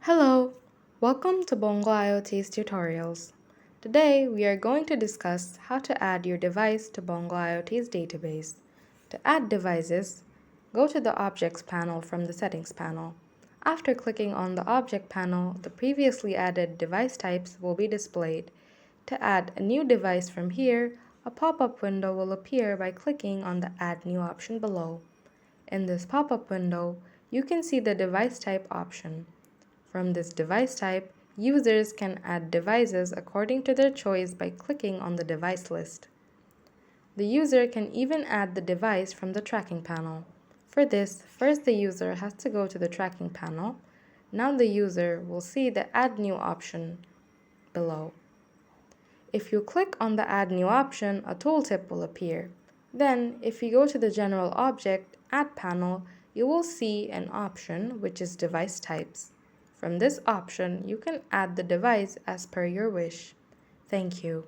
Hello, welcome to Bongo IoT's tutorials. Today we are going to discuss how to add your device to Bongo IoT's database. To add devices, go to the Objects panel from the Settings panel. After clicking on the Object panel, the previously added device types will be displayed. To add a new device from here, a pop-up window will appear by clicking on the Add New option below. In this pop-up window, you can see the device type option. From this device type, users can add devices according to their choice by clicking on the device list. The user can even add the device from the tracking panel. For this, first the user has to go to the tracking panel. Now the user will see the Add New option below. If you click on the Add New option, a tooltip will appear. Then, if you go to the General Object Add panel, you will see an option which is Device Types. From this option, you can add the device as per your wish. Thank you.